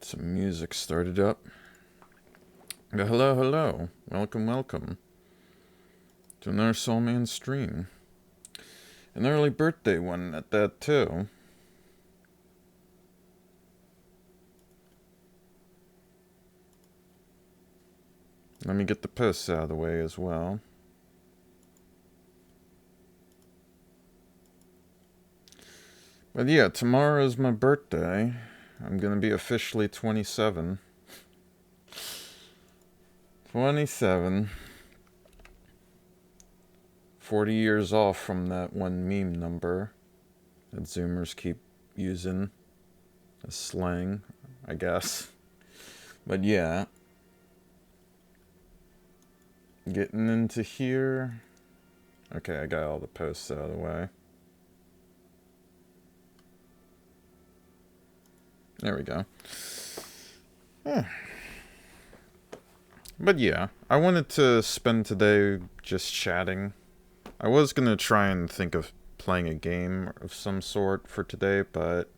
Some music started up. Hello, hello. Welcome, welcome to another TheSoulman stream. An early birthday one at that, too. Let me get the posts out of the way as well. But yeah, tomorrow is my birthday. I'm gonna be officially 27. 27. 40 years off from that one meme number that Zoomers keep using as slang, I guess. But yeah. Getting into here. Okay, I got all the posts out of the way. There we go. But yeah, I wanted to spend today just chatting. I was gonna try and think of playing a game of some sort for today, but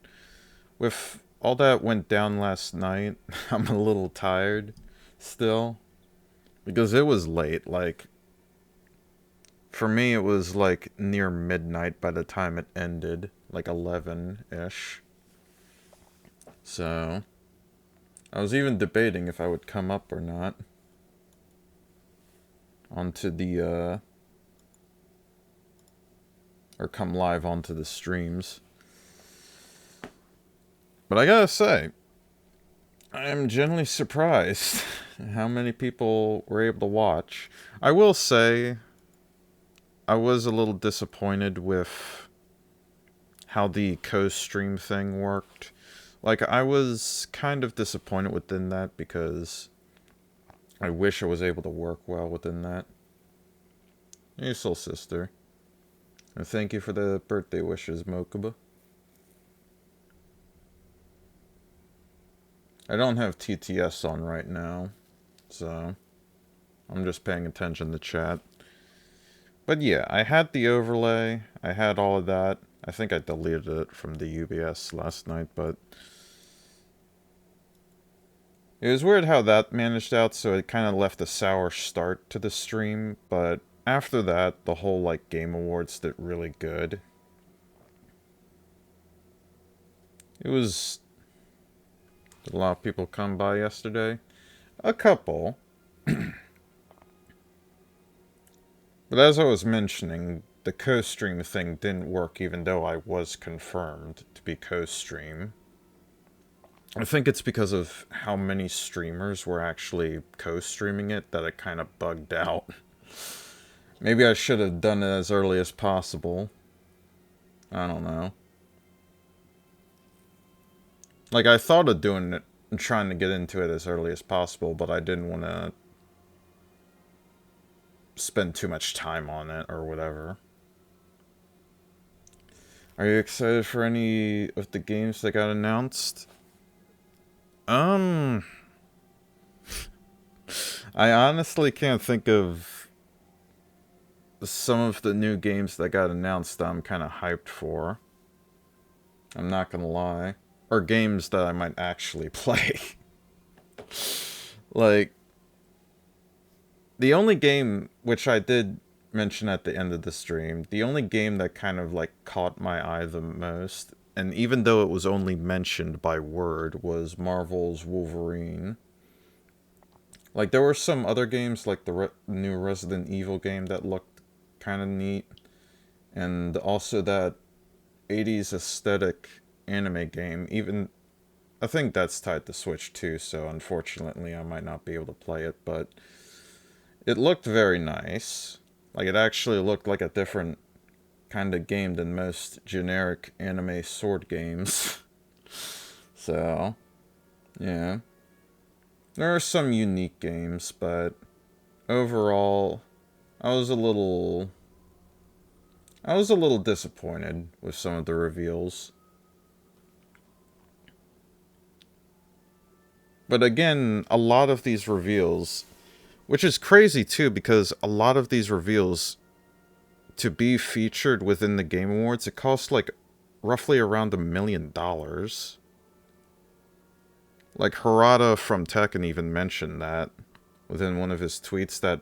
with all that went down last night, I'm a little tired still. Because it was late, like, for me it was like near midnight by the time it ended, like 11-ish. So, I was even debating if I would come up or not onto the, or come live onto the streams. But I gotta say, I am generally surprised how many people were able to watch. I will say, I was a little disappointed with how the co-stream thing worked. Like, I was kind of disappointed within that because I wish I was able to work well within that. Hey, soul sister. And thank you for the birthday wishes, Mokuba. I don't have TTS on right now, so I'm just paying attention to chat. But yeah, I had the overlay, I had all of that. I think I deleted it from the UBS last night, but it was weird how that managed out, so it kind of left a sour start to the stream, but after that, the whole, like, Game Awards did really good. It was... Did a lot of people come by yesterday? A couple. But as I was mentioning, the co-stream thing didn't work even though I was confirmed to be co-stream. I think it's because of how many streamers were actually co-streaming it that it kind of bugged out. Maybe I should have done it as early as possible. I don't know. Like, I thought of doing it and trying to get into it as early as possible, but I didn't want to spend too much time on it or whatever. Are you excited for any of the games that got announced? I honestly can't think of some of the new games that got announced that I'm kind of hyped for. I'm not gonna lie. Or games that I might actually play. Like, the only game, which I did mention at the end of the stream, the only game that kind of, like, caught my eye the most, and even though it was only mentioned by word, was Marvel's Wolverine. Like, there were some other games, like the new Resident Evil game that looked kind of neat, and also that 80s aesthetic anime game. Even, I think that's tied to Switch too, so unfortunately I might not be able to play it, but it looked very nice. Like, it actually looked like a different kind of game than most generic anime sword games. So, yeah. There are some unique games, but overall, I was a little disappointed with some of the reveals. But again, a lot of these reveals, which is crazy too, because a lot of these reveals, to be featured within the Game Awards, it cost like roughly around $1 million. Like, Harada from Tekken even mentioned that within one of his tweets, that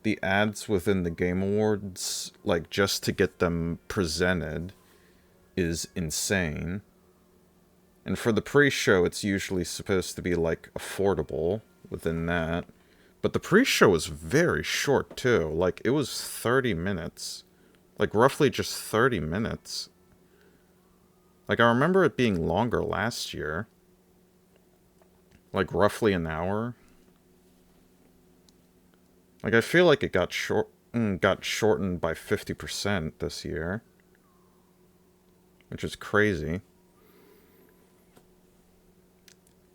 the ads within the Game Awards, like, just to get them presented, is insane. And for the pre-show, it's usually supposed to be, like, affordable within that. But the pre-show was very short, too. Like, it was 30 minutes. Like, roughly just 30 minutes. Like, I remember it being longer last year. Like, roughly an hour. Like, I feel like it got shortened by 50% this year. Which is crazy.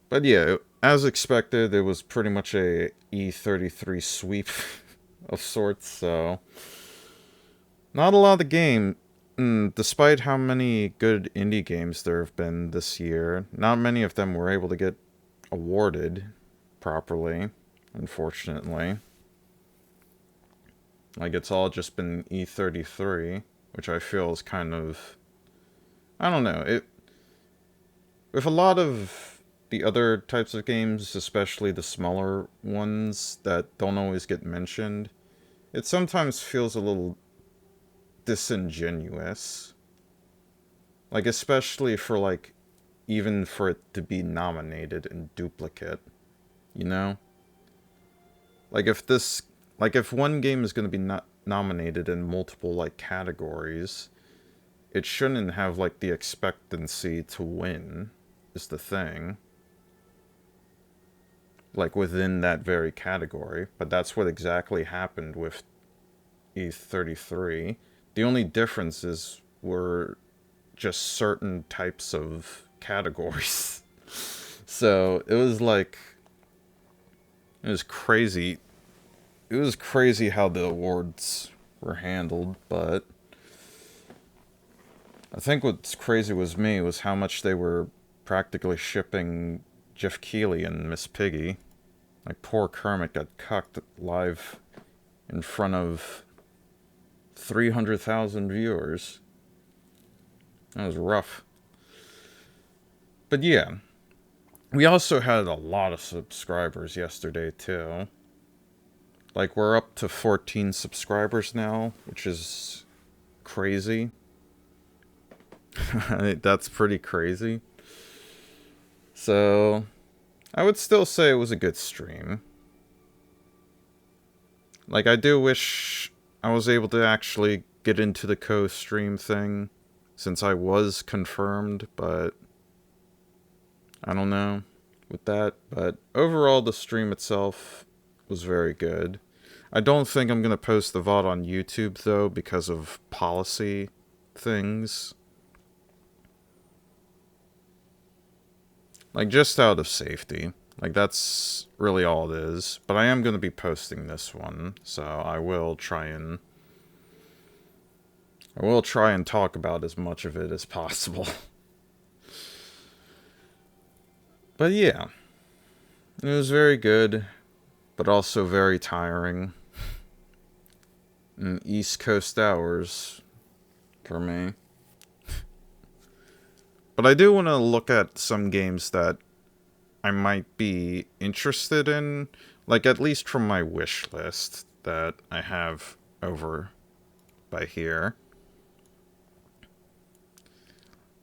But yeah, as expected, it was pretty much a E33 sweep of sorts, so... Not a lot of game. Despite how many good indie games there have been this year, not many of them were able to get awarded properly, unfortunately. Like, it's all just been E33, which I feel is kind of... I don't know, with a lot of the other types of games, especially the smaller ones that don't always get mentioned, it sometimes feels a little disingenuous. Like, especially for, like, even for it to be nominated in duplicate, you know? Like, if one game is going to be nominated in multiple, like, categories, it shouldn't have, like, the expectancy to win, is the thing. Like, within that very category. But that's what exactly happened with E33. The only differences were just certain types of categories. So, it was like... It was crazy. It was crazy how the awards were handled, but... I think what's crazy was how much they were practically shipping Jeff Keighley and Miss Piggy. Like, poor Kermit got cucked live in front of 300,000 viewers. That was rough. But yeah, we also had a lot of subscribers yesterday, too. Like, we're up to 14 subscribers now, which is crazy. That's pretty crazy. So, I would still say it was a good stream. Like, I do wish I was able to actually get into the co-stream thing, since I was confirmed, but I don't know with that. But overall, the stream itself was very good. I don't think I'm going to post the VOD on YouTube, though, because of policy things. Like, just out of safety. Like, that's really all it is. But I am going to be posting this one, so I will try and talk about as much of it as possible. But yeah, it was very good, but also very tiring. And East Coast hours for me. But I do want to look at some games that I might be interested in, like, at least from my wish list that I have over by here.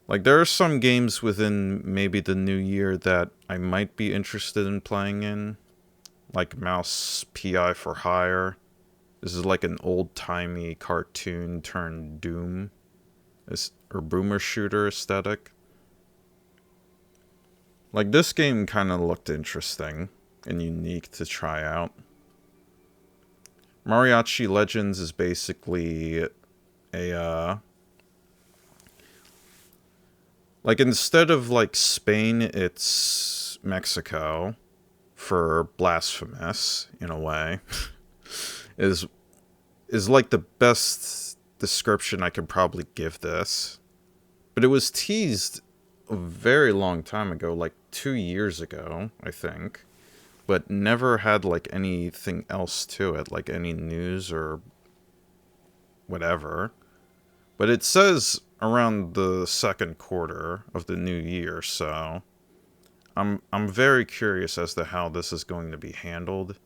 Like, there are some games within maybe the new year that I might be interested in playing in, like Mouse PI for Hire. This is like an old-timey cartoon turned Doom or boomer shooter aesthetic. Like, this game kind of looked interesting and unique to try out. Mariachi Legends is basically a, like, instead of, like, Spain, it's Mexico for Blasphemous, in a way. is like the best description I could probably give this. But it was teased a very long time ago, like 2 years ago, I think, but never had, like, anything else to it, like any news or whatever. But it says around the second quarter of the new year, so I'm very curious as to how this is going to be handled.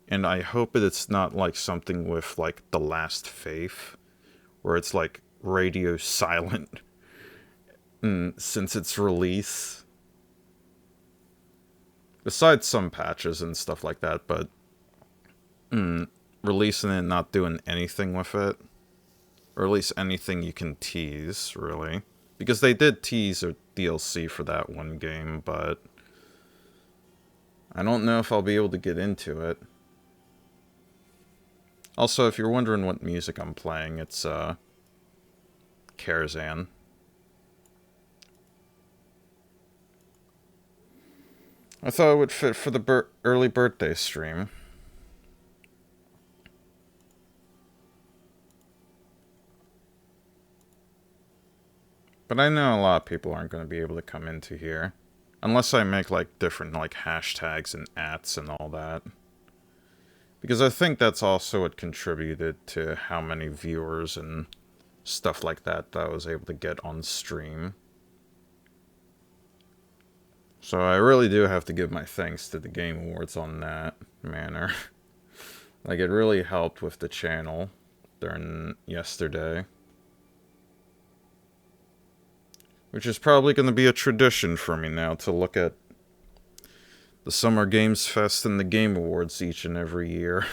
And I hope that it's not like something with like The Last Faith, where it's like radio silent since its release. Besides some patches and stuff like that, but releasing it and not doing anything with it. Or at least anything you can tease, really. Because they did tease a DLC for that one game, but I don't know if I'll be able to get into it. Also, if you're wondering what music I'm playing, it's Karazhan. I thought it would fit for the early birthday stream. But I know a lot of people aren't going to be able to come into here. Unless I make, like, different, like, hashtags and ats and all that. Because I think that's also what contributed to how many viewers and stuff like that I was able to get on stream. So I really do have to give my thanks to the Game Awards on that manner. Like, it really helped with the channel during yesterday. Which is probably going to be a tradition for me now, to look at the Summer Games Fest and the Game Awards each and every year.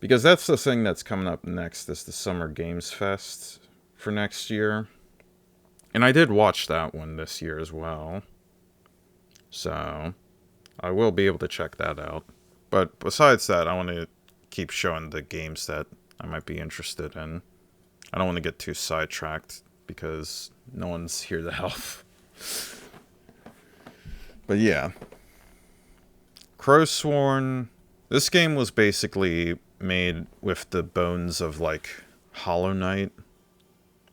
Because that's the thing that's coming up next, is the Summer Games Fest for next year. And I did watch that one this year as well. So, I will be able to check that out. But besides that, I want to keep showing the games that I might be interested in. I don't want to get too sidetracked, because no one's here to help. But yeah. Crowsworn. This game was basically made with the bones of, like, Hollow Knight.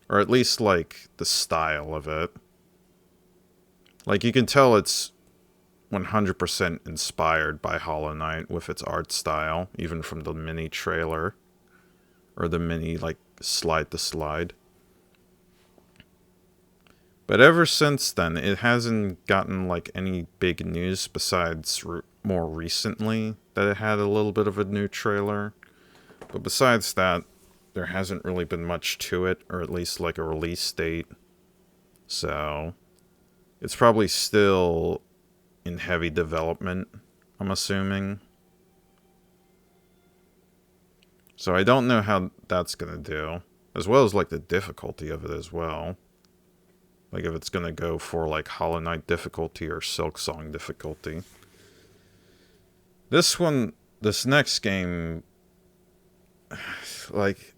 Or at least, like, the style of it. Like, you can tell it's 100% inspired by Hollow Knight with its art style, even from the mini trailer. Or the mini, like, slide to slide. But ever since then, it hasn't gotten, like, any big news besides more recently that it had a little bit of a new trailer. But besides that, there hasn't really been much to it, or at least, like, a release date. So, it's probably still in heavy development, I'm assuming. So I don't know how that's gonna do. As well as, like, the difficulty of it as well. Like, if it's gonna go for, like, Hollow Knight difficulty or Silksong difficulty. This next game, like,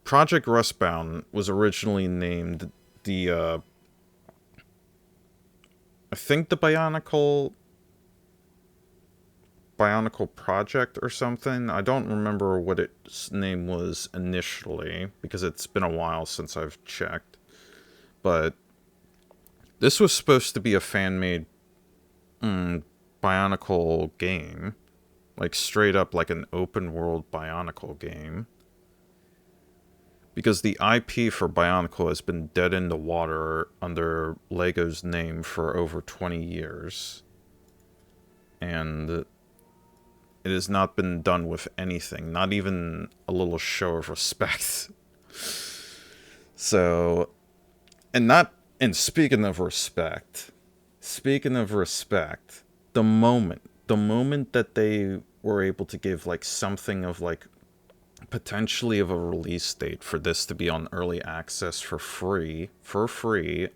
Project Rustbound was originally named the, I think the Bionicle Project or something. I don't remember what its name was initially, because it's been a while since I've checked. But this was supposed to be a fan-made Bionicle game. Like, straight up like an open-world Bionicle game. Because the IP for Bionicle has been dead in the water under LEGO's name for over 20 years. And it has not been done with anything. Not even a little show of respect. So... And speaking of respect, the moment that they were able to give, like, something of, like, potentially of a release date for this to be on early access for free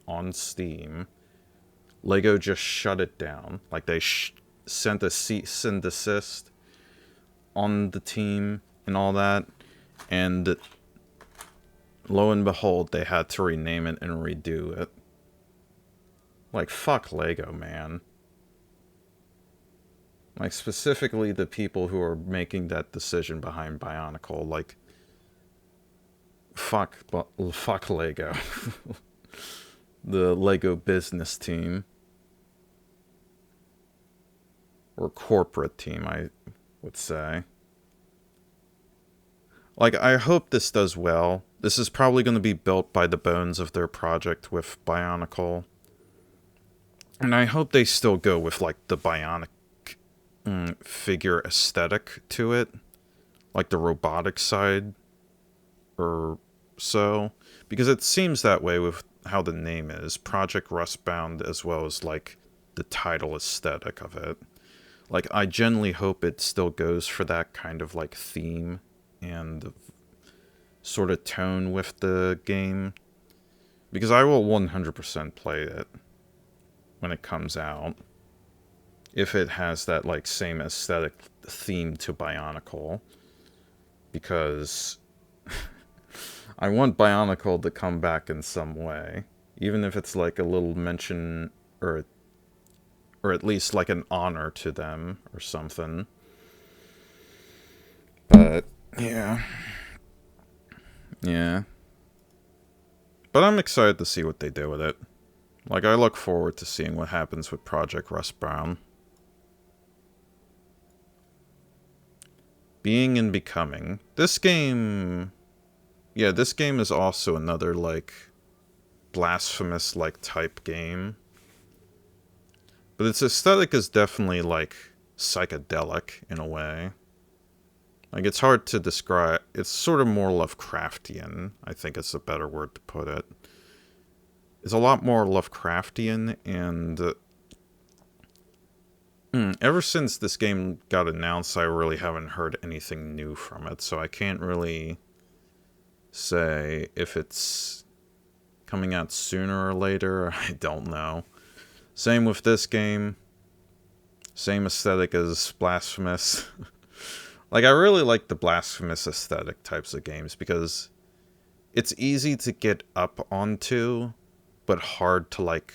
on Steam, LEGO just shut it down. Like, they sent a cease and desist on the team and all that, and lo and behold, they had to rename it and redo it. Like, fuck LEGO, man. Like, specifically the people who are making that decision behind Bionicle. Like, fuck LEGO. The LEGO business team. Or corporate team, I would say. Like, I hope this does well. This is probably going to be built by the bones of their project with Bionicle. And I hope they still go with, like, the Bionic figure aesthetic to it. Like the robotic side or so. Because it seems that way with how the name is. Project Rustbound, as well as, like, the title aesthetic of it. Like, I genuinely hope it still goes for that kind of, like, theme and sort of tone with the game. Because I will 100% play it when it comes out. If it has that, like, same aesthetic theme to Bionicle. Because I want Bionicle to come back in some way. Even if it's, like, a little mention or at least, like, an honor to them or something. But, yeah. Yeah. But I'm excited to see what they do with it. Like, I look forward to seeing what happens with Project Rust Brown. Being and Becoming. This game... Yeah, this game is also another, like, blasphemous-like type game. But its aesthetic is definitely, like, psychedelic in a way. Like, it's hard to describe. It's sort of more Lovecraftian, I think is a better word to put it. It's a lot more Lovecraftian, and ever since this game got announced, I really haven't heard anything new from it, so I can't really say if it's coming out sooner or later. I don't know. Same with this game. Same aesthetic as Blasphemous. Like, I really like the Blasphemous aesthetic types of games because it's easy to get up onto, but hard to, like,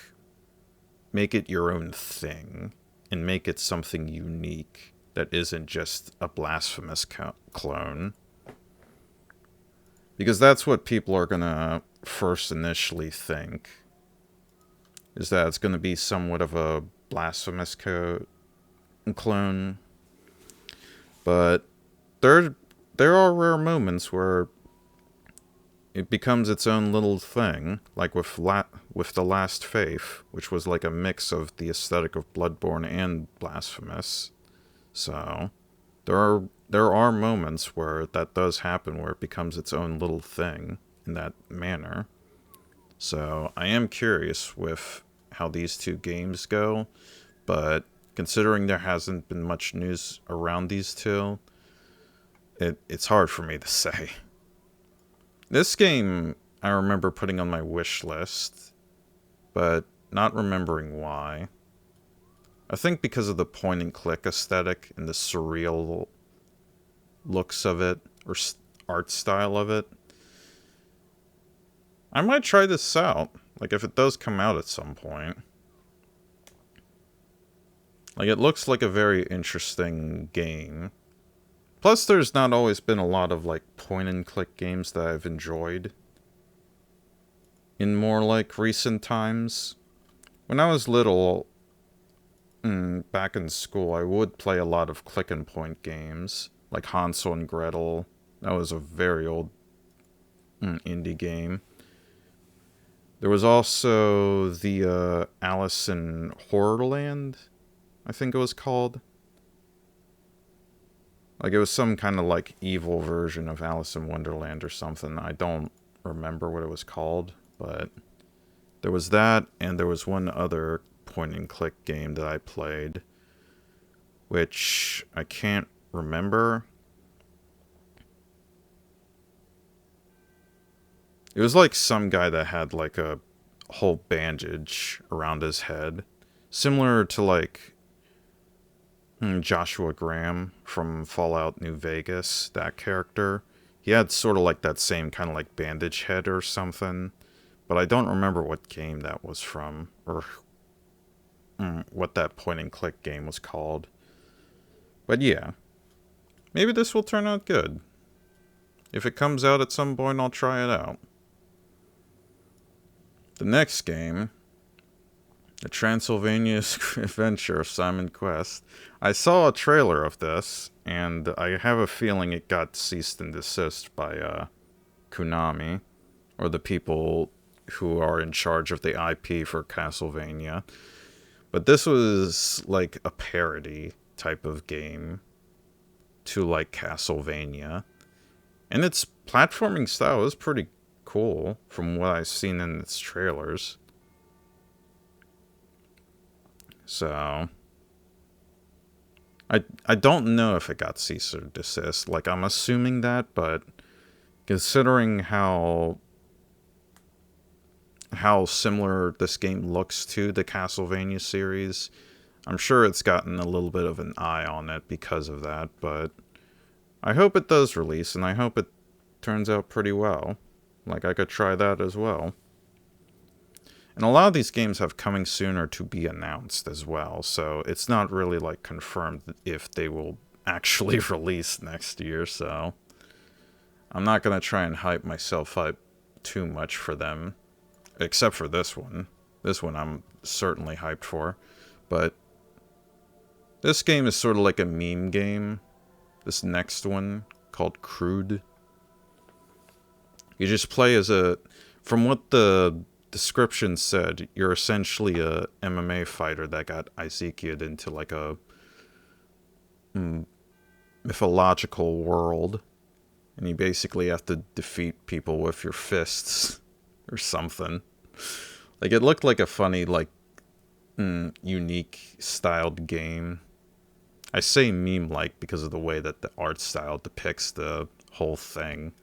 make it your own thing and make it something unique that isn't just a Blasphemous clone. Because that's what people are gonna first initially think, is that it's gonna be somewhat of a Blasphemous clone. But there are rare moments where it becomes its own little thing, like with The Last Faith, which was like a mix of the aesthetic of Bloodborne and Blasphemous. So there are moments where that does happen, where it becomes its own little thing in that manner. So I am curious with how these two games go, but considering there hasn't been much news around these two, it's hard for me to say. This game I remember putting on my wish list, but not remembering why. I think because of the point and click aesthetic and the surreal looks of it, or art style of it. I might try this out, like if it does come out at some point. Like, it looks like a very interesting game. Plus, there's not always been a lot of, like, point-and-click games that I've enjoyed in more, like, recent times. When I was little, back in school, I would play a lot of click-and-point games, like Hansel and Gretel. That was a very old indie game. There was also the Alice in Horrorland, I think it was called. Like, it was some kind of, like, evil version of Alice in Wonderland or something. I don't remember what it was called, but there was that, and there was one other point-and-click game that I played, which I can't remember. It was like some guy that had, like, a whole bandage around his head, similar to, like, Joshua Graham from Fallout New Vegas, that character. He had sort of like that same kind of like bandage head or something, but I don't remember what game that was from, or what that point-and-click game was called. But yeah, maybe this will turn out good. If it comes out at some point, I'll try it out. The next game The Transylvania Adventure of Simon Quest. I saw a trailer of this, and I have a feeling it got ceased and desist by Konami, or the people who are in charge of the IP for Castlevania. But this was like a parody type of game to like Castlevania. And its platforming style is pretty cool from what I've seen in its trailers. So I don't know if it got cease or desist. Like, I'm assuming that, but considering how similar this game looks to the Castlevania series, I'm sure it's gotten a little bit of an eye on it because of that, but I hope it does release, and I hope it turns out pretty well. Like, I could try that as well. And a lot of these games have coming soon or to be announced as well, so it's not really, like, confirmed if they will actually release next year, so I'm not gonna try and hype myself up too much for them, except for this one. This one I'm certainly hyped for, but this game is sort of like a meme game. This next one, called Crude. You just play as from what the description said, you're essentially a MMA fighter that got Isekia'd into like a mythological world. And you basically have to defeat people with your fists or something. Like, it looked like a funny, like, unique styled game. I say meme-like because of the way that the art style depicts the whole thing.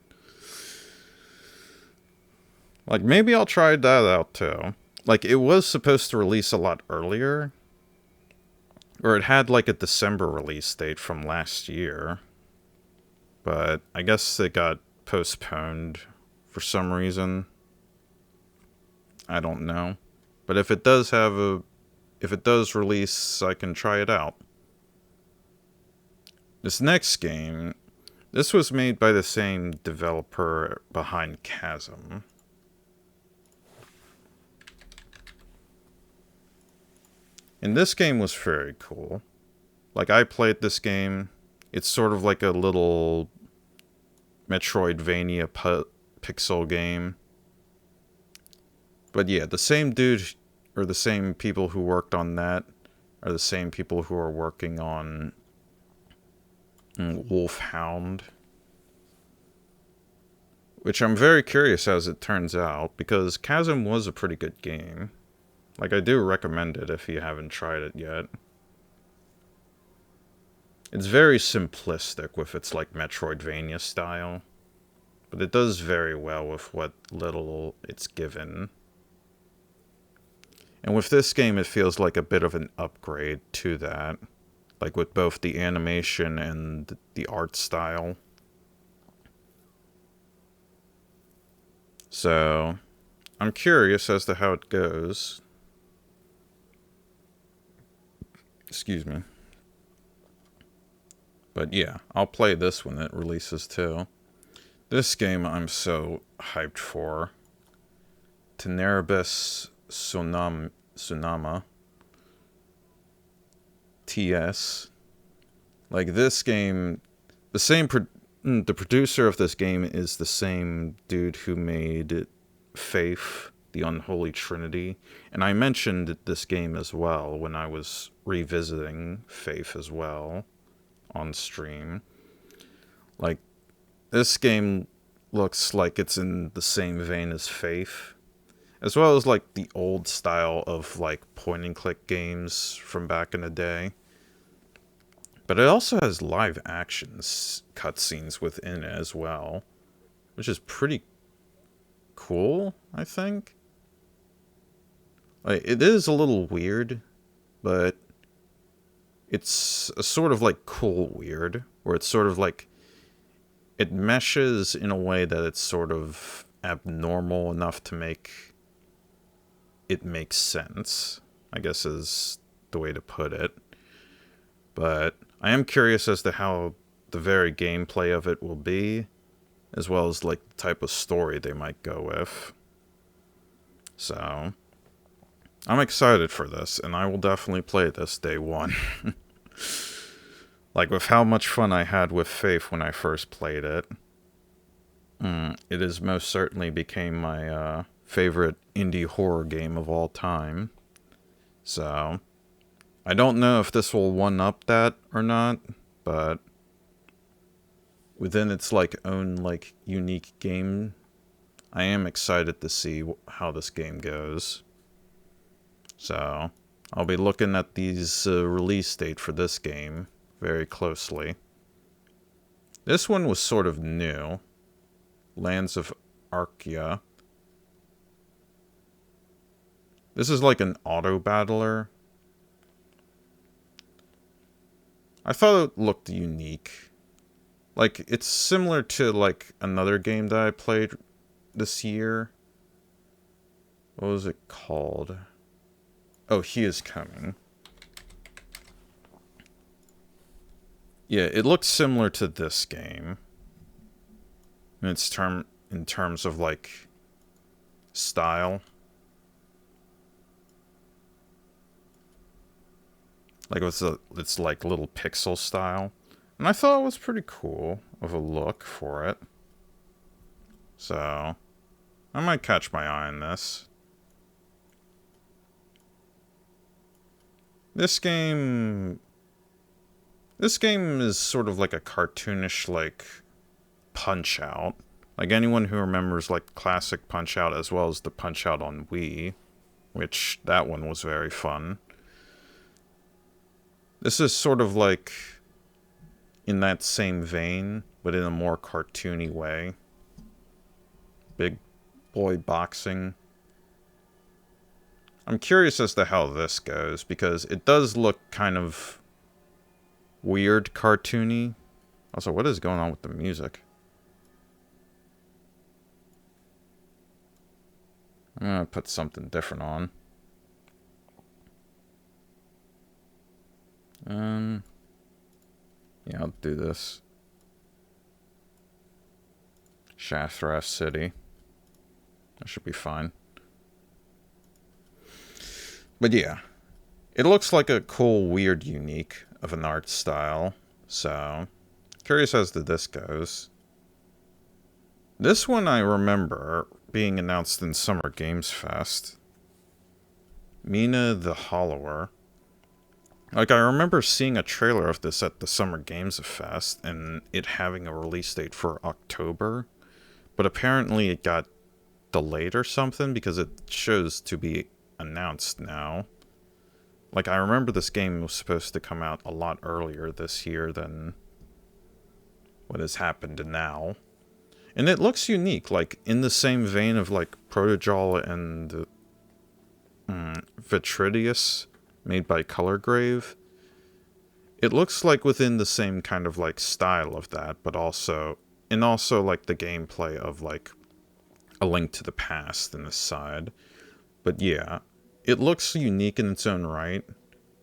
Like, maybe I'll try that out too. Like, it was supposed to release a lot earlier. Or it had like a December release date from last year. But I guess it got postponed for some reason. I don't know. But if it does release, I can try it out. This next game, this was made by the same developer behind Chasm. And this game was very cool. Like, I played this game. It's sort of like a little Metroidvania pixel game. But yeah, the same dude, or the same people who worked on that, are the same people who are working on Wolfhound. Which I'm very curious as it turns out, because Chasm was a pretty good game. Like, I do recommend it if you haven't tried it yet. It's very simplistic with its, like, Metroidvania style. But it does very well with what little it's given. And with this game, it feels like a bit of an upgrade to that. Like, with both the animation and the art style. So, I'm curious as to how it goes. Excuse me. But yeah, I'll play this when it releases too. This game I'm so hyped for. Tenerbis Tsunama. TS. Like, this game, the producer of this game is the same dude who made Faith, the Unholy Trinity. And I mentioned this game as well when I was revisiting Faith as well on stream. Like, this game looks like it's in the same vein as Faith, as well as like the old style of like point and click games from back in the day. But it also has live action cutscenes within it as well, which is pretty cool, I think. Like, it is a little weird, but it's a sort of like cool weird, where it's sort of like, it meshes in a way that it's sort of abnormal enough to make it make sense, I guess is the way to put it. But I am curious as to how the very gameplay of it will be, as well as like the type of story they might go with. So, I'm excited for this, and I will definitely play this day one. Like, with how much fun I had with Faith when I first played it, it has most certainly became my favorite indie horror game of all time. So, I don't know if this will one-up that or not, but within its like own like unique game, I am excited to see how this game goes. So, I'll be looking at these release date for this game very closely. This one was sort of new. Lands of Archaea. This is like an auto battler. I thought it looked unique. Like, it's similar to like another game that I played this year. What was it called? Oh, He Is Coming. Yeah, it looks similar to this game. In terms of like style. Like it's like little pixel style. And I thought it was pretty cool of a look for it. So I might catch my eye on this. This game is sort of like a cartoonish, like, Punch-Out. Like, anyone who remembers, like, classic Punch-Out as well as the Punch-Out on Wii, which, that one was very fun. This is sort of like in that same vein, but in a more cartoony way. Big boy boxing. I'm curious as to how this goes, because it does look kind of weird cartoony. Also, what is going on with the music? I'm gonna put something different on. Yeah, I'll do this. Shathras City. That should be fine. But yeah, it looks like a cool, weird, unique of an art style. So, curious as to this goes. This one I remember being announced in Summer Games Fest. Mina the Hollower. Like, I remember seeing a trailer of this at the Summer Games Fest, and it having a release date for October. But apparently it got delayed or something, because it shows to be announced now. Like, I remember this game was supposed to come out a lot earlier this year than what has happened now. And it looks unique, like, in the same vein of, like, Protogol and Vitridius, made by Color Grave. It looks like within the same kind of, like, style of that, but also, and also, like, the gameplay of, like, A Link to the Past in this side. But yeah, it looks unique in its own right,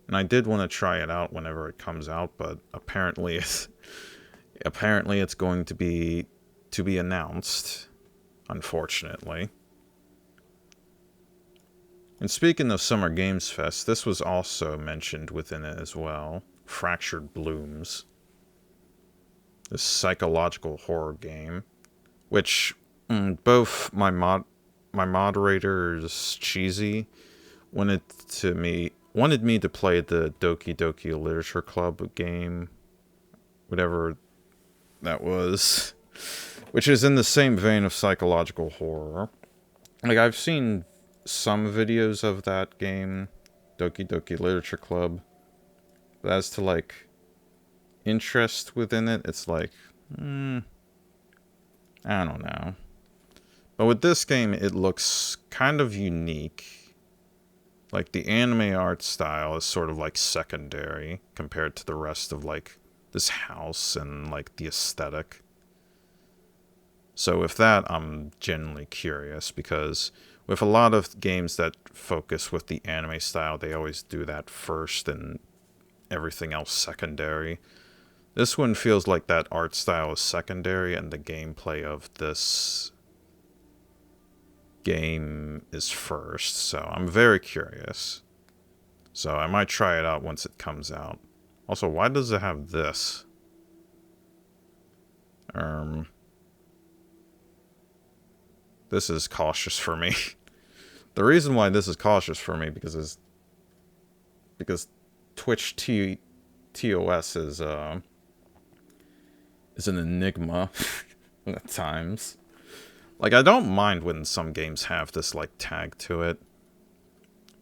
and I did want to try it out whenever it comes out, but apparently it's going to be announced, unfortunately. And speaking of Summer Games Fest, this was also mentioned within it as well. Fractured Blooms. This psychological horror game, which both my moderators, Cheesy, wanted me to play the Doki Doki Literature Club game, whatever that was, which is in the same vein of psychological horror. Like, I've seen some videos of that game, Doki Doki Literature Club, but as to, like, interest within it, it's like, I don't know. But with this game, it looks kind of unique. Like, the anime art style is sort of, like, secondary compared to the rest of, like, this house and, like, the aesthetic. So with that, I'm genuinely curious, because with a lot of games that focus with the anime style, they always do that first and everything else secondary. This one feels like that art style is secondary, and the gameplay of this game is first, so I'm very curious. So I might try it out once it comes out. Also, why does it have this? This is cautious for me. The reason why this is cautious for me because Twitch TOS is an enigma at times. Like, I don't mind when some games have this, like, tag to it.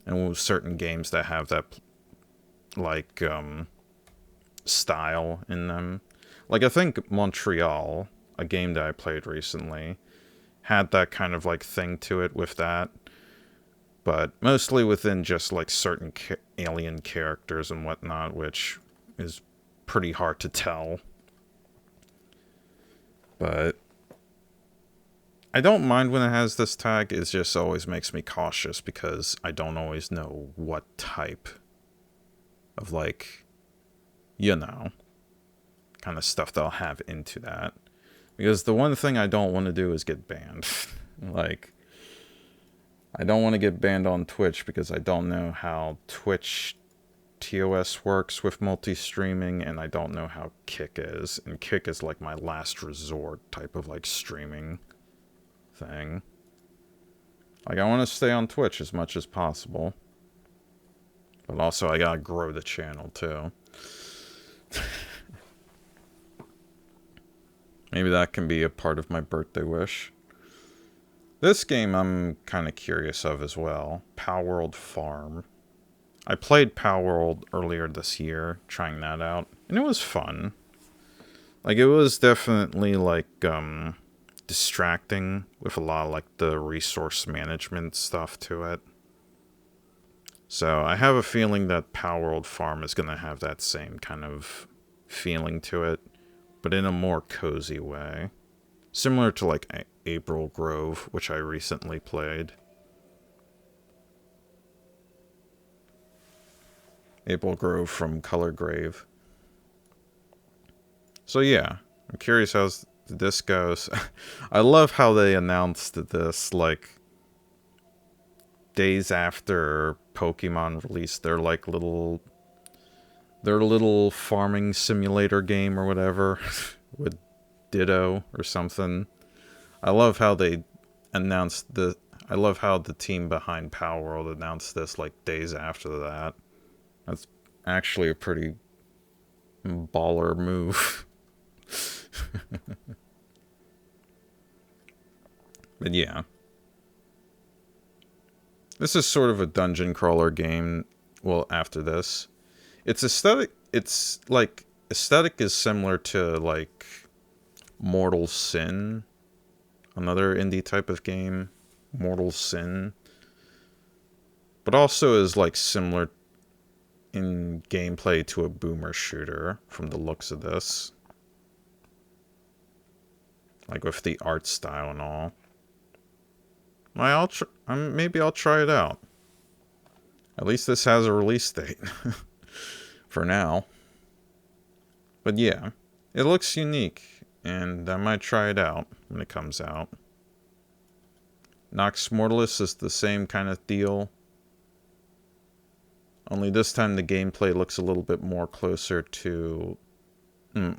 And with certain games that have that, like, style in them. Like, I think Montreal, a game that I played recently, had that kind of, like, thing to it with that. But mostly within just, like, certain alien characters and whatnot, which is pretty hard to tell. But I don't mind when it has this tag, it just always makes me cautious because I don't always know what type of, like, you know, kind of stuff they'll have into that. Because the one thing I don't want to do is get banned. Like, I don't want to get banned on Twitch because I don't know how Twitch TOS works with multi-streaming, and I don't know how Kick is. And Kick is like my last resort type of, like, streaming thing. Like, I want to stay on Twitch as much as possible. But also, I gotta grow the channel, too. Maybe that can be a part of my birthday wish. This game I'm kind of curious of as well. Palworld Farm. I played Palworld earlier this year, trying that out. And it was fun. Like, it was definitely, like, distracting with a lot of, like, the resource management stuff to it. So I have a feeling that Palworld Farm is going to have that same kind of feeling to it, but in a more cozy way. Similar to, like, April Grove, which I recently played. April Grove from Color Grave. So yeah, I'm curious how this goes. I love how they announced this, like, days after Pokemon released their, like, little farming simulator game or whatever with Ditto or something. I love how they announced I love how the team behind Palworld announced this, like, days after that. That's actually a pretty baller move. But yeah. This is sort of a dungeon crawler game. Well, after this. Its aesthetic is similar to, like, Mortal Sin. Another indie type of game. Mortal Sin. But also is, like, similar in gameplay to a boomer shooter from the looks of this. Like, with the art style and all. Maybe I'll try it out. At least this has a release date. For now. But yeah. It looks unique. And I might try it out when it comes out. Nox Mortalis is the same kind of deal. Only this time the gameplay looks a little bit more closer to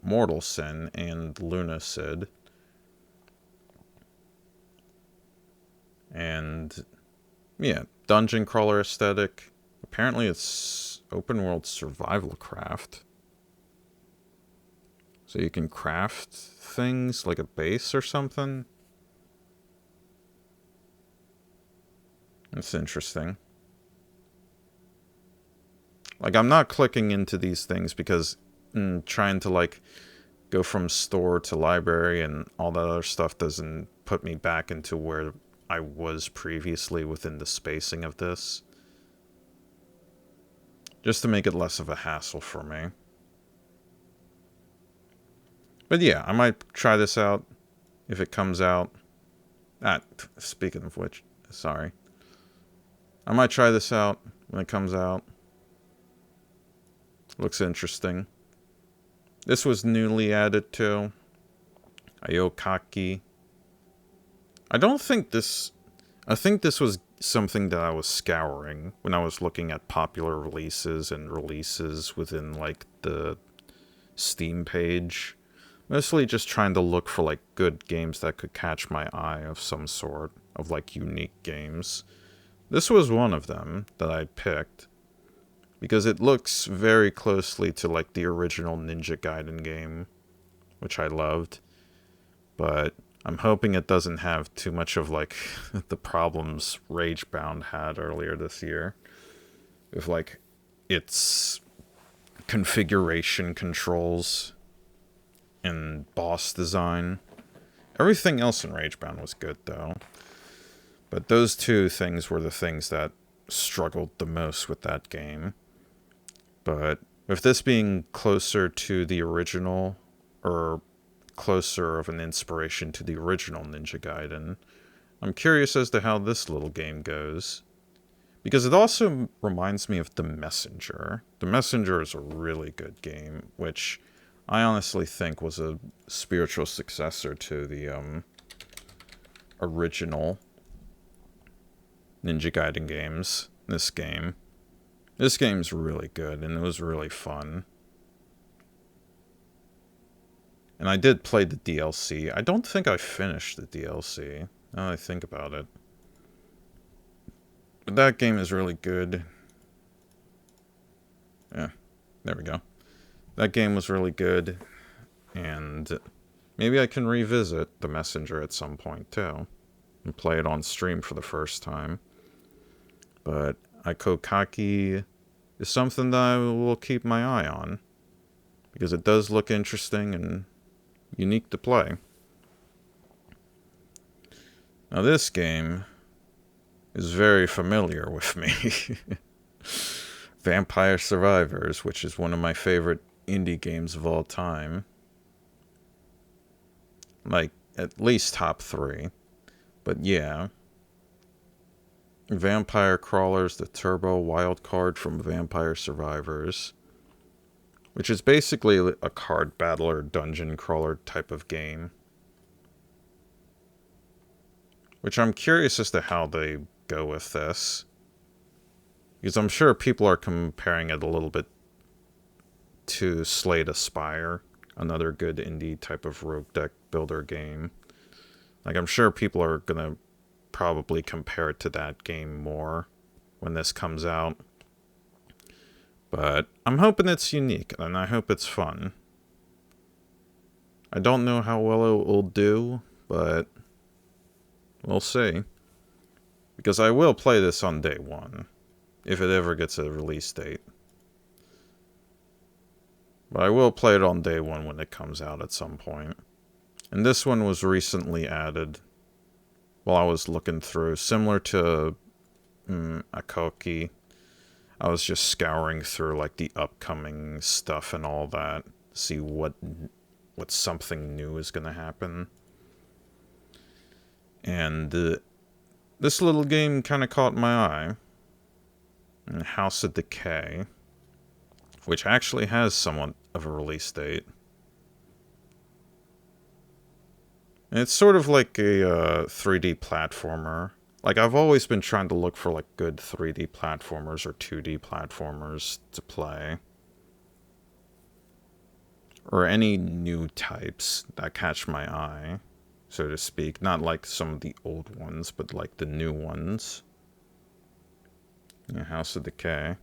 Mortal Sin and Lunacid. And yeah, dungeon crawler aesthetic. Apparently it's open world survival craft. So you can craft things like a base or something. That's interesting. Like, I'm not clicking into these things because trying to, like, go from store to library and all that other stuff doesn't put me back into where I was previously within the spacing of this. Just to make it less of a hassle for me. But yeah, I might try this out if it comes out. Speaking of which, sorry. I might try this out when it comes out. Looks interesting. This was newly added to Ayokaki. I don't think this... I think this was something that I was scouring when I was looking at popular releases and releases within, like, the Steam page. Mostly just trying to look for, like, good games that could catch my eye of some sort, of, like, unique games. This was one of them that I picked, because it looks very closely to, like, the original Ninja Gaiden game, which I loved. But I'm hoping it doesn't have too much of, like, the problems Ragebound had earlier this year. With, like, its configuration controls and boss design. Everything else in Ragebound was good, though. But those two things were the things that struggled the most with that game. But with this being closer to the original, or closer of an inspiration to the original Ninja Gaiden, I'm curious as to how this little game goes. Because it also reminds me of The Messenger. The Messenger is a really good game, which I honestly think was a spiritual successor to the original Ninja Gaiden games. This game's really good, and it was really fun. And I did play the DLC. I don't think I finished the DLC, now that I think about it. But that game is really good. Yeah, there we go. That game was really good, and maybe I can revisit The Messenger at some point, too, and play it on stream for the first time. But Ikokaki is something that I will keep my eye on, because it does look interesting and unique to play. Now this game is very familiar with me. Vampire Survivors, which is one of my favorite indie games of all time. Like, at least top 3. But yeah. Vampire Crawlers, the turbo wildcard from Vampire Survivors. Which is basically a card battler, dungeon crawler type of game. Which I'm curious as to how they go with this. Because I'm sure people are comparing it a little bit to Slay the Spire, another good indie type of rogue deck builder game. Like, I'm sure people are gonna probably compare it to that game more when this comes out. But I'm hoping it's unique, and I hope it's fun. I don't know how well it will do, but we'll see. Because I will play this on day 1, if it ever gets a release date. But I will play it on day 1 when it comes out at some point. And this one was recently added while I was looking through, similar to Akoki. I was just scouring through, like, the upcoming stuff and all that, see what something new is gonna happen. And this little game kind of caught my eye. House of Decay, which actually has somewhat of a release date. And it's sort of like a 3D platformer. Like, I've always been trying to look for, like, good 3D platformers or 2D platformers to play. Or any new types that catch my eye, so to speak. Not like some of the old ones, but like the new ones. Yeah, House of Decay.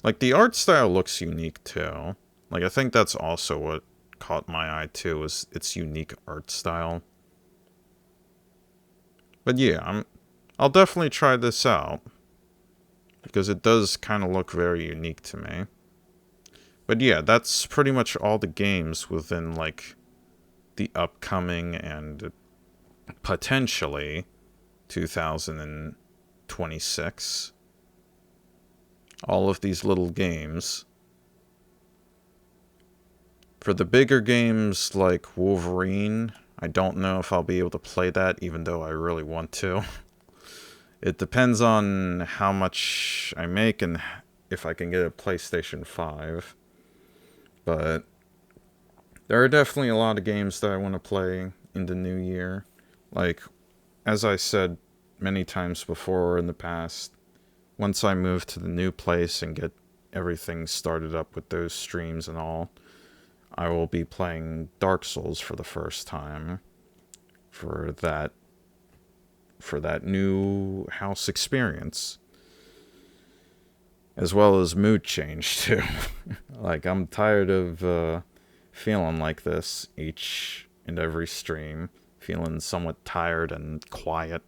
Like, the art style looks unique, too. Like, I think that's also what caught my eye, too, is its unique art style. But yeah, I'll definitely try this out, because it does kind of look very unique to me. But yeah, that's pretty much all the games within, like, the upcoming and potentially 2026. All of these little games. For the bigger games like Wolverine, I don't know if I'll be able to play that, even though I really want to. It depends on how much I make and if I can get a PlayStation 5. But there are definitely a lot of games that I want to play in the new year. Like as I said many times before in the past, once I move to the new place and get everything started up with those streams and all, I will be playing Dark Souls for the first time for that new house experience, as well as mood change too. Like, I'm tired of feeling like this each and every stream, feeling somewhat tired and quiet.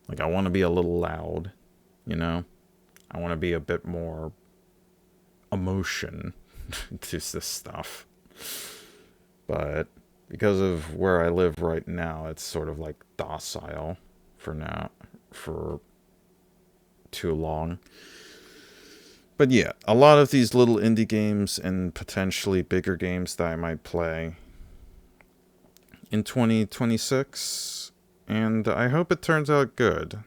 Like, I want to be a little loud, you know? I want to be a bit more emotion to this stuff. But because of where I live right now, it's sort of like docile for now, for too long. But yeah, a lot of these little indie games and potentially bigger games that I might play in 2026, and I hope it turns out good.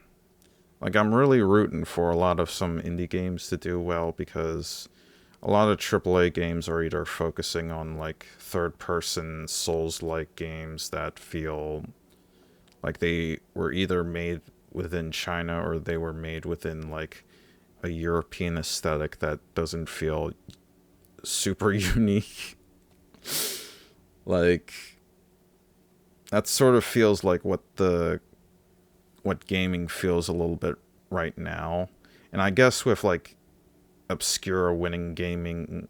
Like, I'm really rooting for a lot of some indie games to do well, because a lot of AAA games are either focusing on, like, third-person Souls-like games that feel like they were either made within China or they were made within, like, a European aesthetic that doesn't feel super unique. Like, that sort of feels like what gaming feels a little bit right now. And I guess with, like, Obscura winning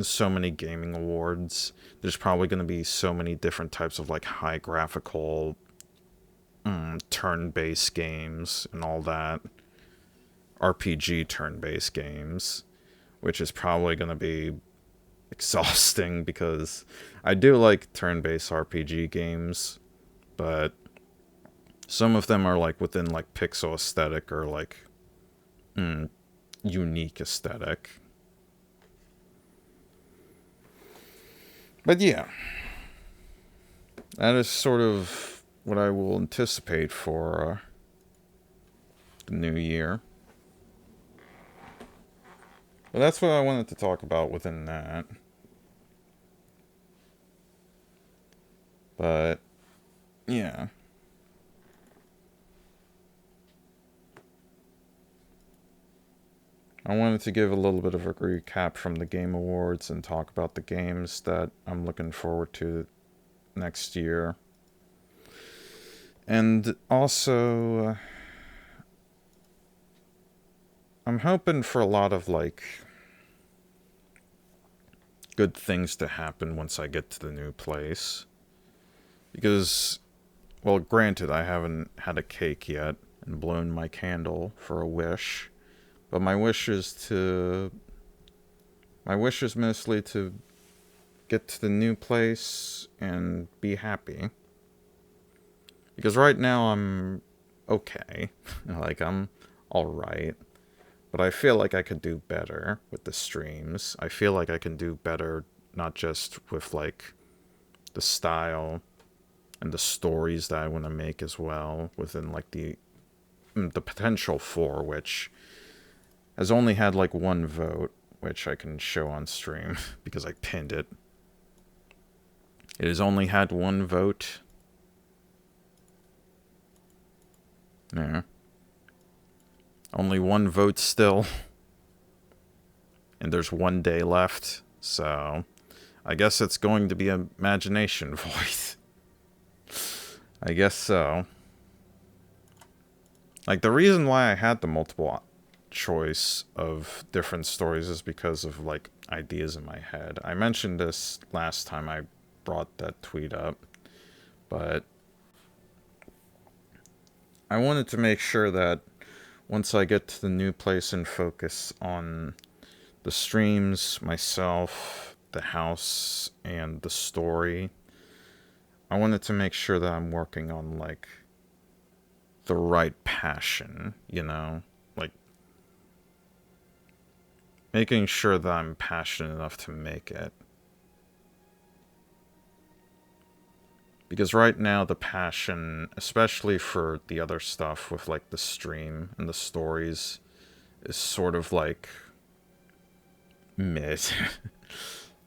so many gaming awards, there's probably going to be so many different types of, like, high graphical turn-based games and all that. RPG turn-based games, which is probably going to be exhausting, because I do like turn-based RPG games, but some of them are, like, within, like, pixel aesthetic or, like, unique aesthetic. But yeah, that is sort of what I will anticipate for the new year. Well, that's what I wanted to talk about within that. But yeah. I wanted to give a little bit of a recap from the Game Awards and talk about the games that I'm looking forward to next year. And also, I'm hoping for a lot of, like, good things to happen once I get to the new place. Because, well, granted, I haven't had a cake yet and blown my candle for a wish. But my wish is mostly to get to the new place and be happy. Because right now I'm okay. Like, I'm alright. But I feel like I could do better with the streams. I feel like I can do better, not just with, like, the style and the stories that I want to make as well, within, like, the potential for which has only had, like, one vote, which I can show on stream because I pinned it. It has only had one vote. Yeah. Only one vote still. And there's one day left, so I guess it's going to be an imagination voice. I guess so. Like, the reason why I had the multiple choice of different stories is because of, like, ideas in my head. I mentioned this last time I brought that tweet up, but I wanted to make sure that once I get to the new place and focus on the streams, myself, the house, and the story, I wanted to make sure that I'm working on, like, the right passion, you know? Like, making sure that I'm passionate enough to make it. Because right now, the passion, especially for the other stuff with, like, the stream and the stories, is sort of, like, mid.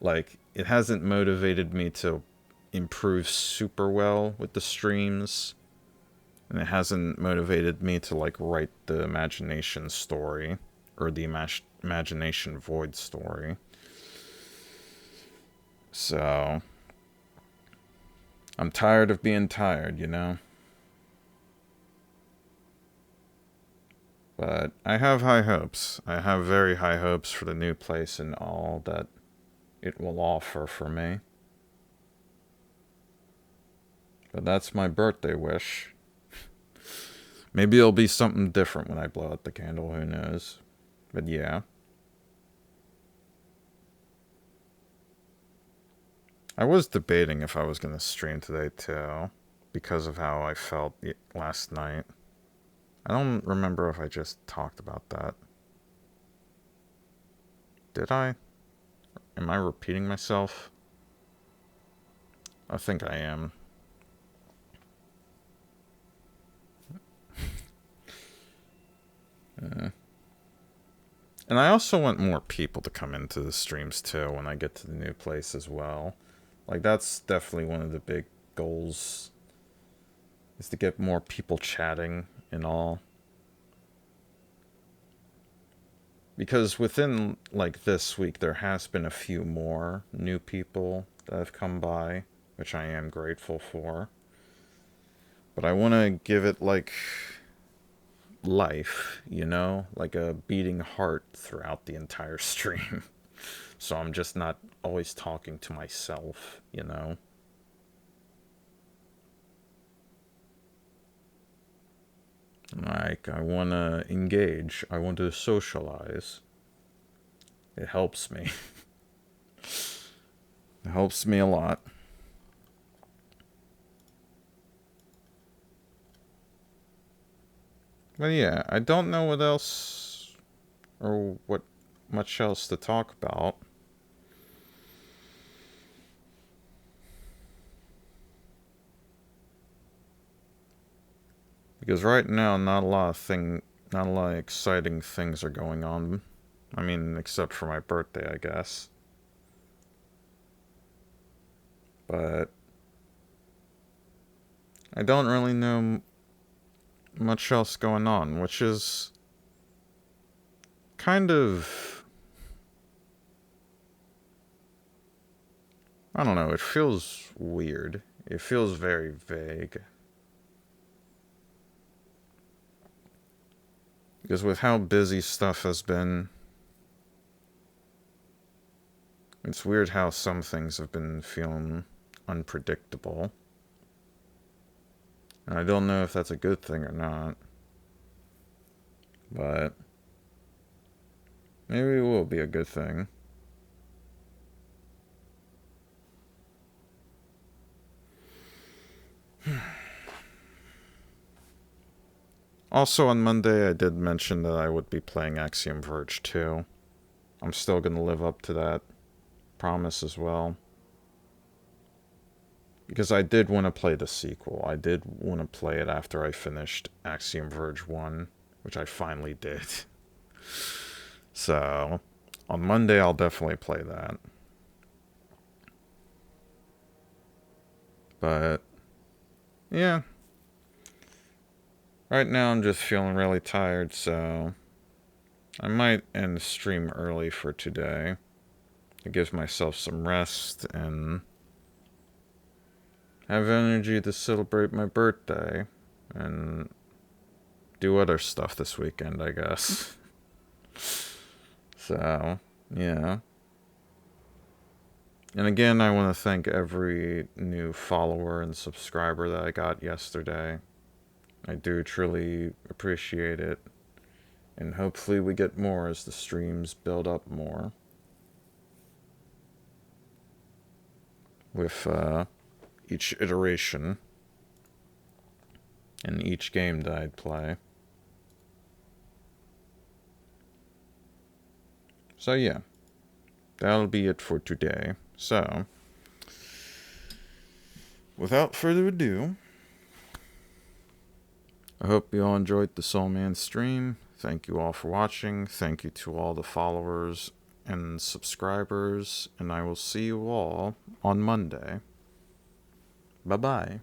Like, it hasn't motivated me to improve super well with the streams. And it hasn't motivated me to, like, write the imagination story. Or the imagination void story. So, I'm tired of being tired, you know? But I have high hopes. I have very high hopes for the new place and all that it will offer for me. But that's my birthday wish. Maybe it'll be something different when I blow out the candle, who knows. But yeah. I was debating if I was going to stream today too, because of how I felt last night. I don't remember if I just talked about that. Did I? Am I repeating myself? I think I am. And I also want more people to come into the streams too when I get to the new place as well. Like, that's definitely one of the big goals, is to get more people chatting and all. Because within, like, this week, there has been a few more new people that have come by, which I am grateful for. But I want to give it, like, life, you know? Like a beating heart throughout the entire stream. So I'm just not always talking to myself, you know? Like, I want to engage. I want to socialize. It helps me. It helps me a lot. But yeah, I don't know what else, or what much else to talk about. Because right now, not a lot of exciting things are going on. I mean, except for my birthday, I guess. But I don't really know much else going on, which is kind of, I don't know, it feels weird. It feels very vague. Because with how busy stuff has been, it's weird how some things have been feeling unpredictable. And I don't know if that's a good thing or not. But maybe it will be a good thing. Also on Monday I did mention that I would be playing Axiom Verge 2. I'm still going to live up to that promise as well. Because I did want to play the sequel. I did want to play it after I finished Axiom Verge 1, which I finally did. So, on Monday I'll definitely play that. But, yeah. Right now I'm just feeling really tired, so I might end the stream early for today. To give myself some rest and have energy to celebrate my birthday and do other stuff this weekend, I guess. So, yeah. And again, I want to thank every new follower and subscriber that I got yesterday. I do truly appreciate it. And hopefully we get more as the streams build up more. With each iteration and each game that I'd play. So yeah, that'll be it for today. So, without further ado, I hope you all enjoyed the TheSoulman stream. Thank you all for watching. Thank you to all the followers and subscribers. And I will see you all on Monday. Bye-bye.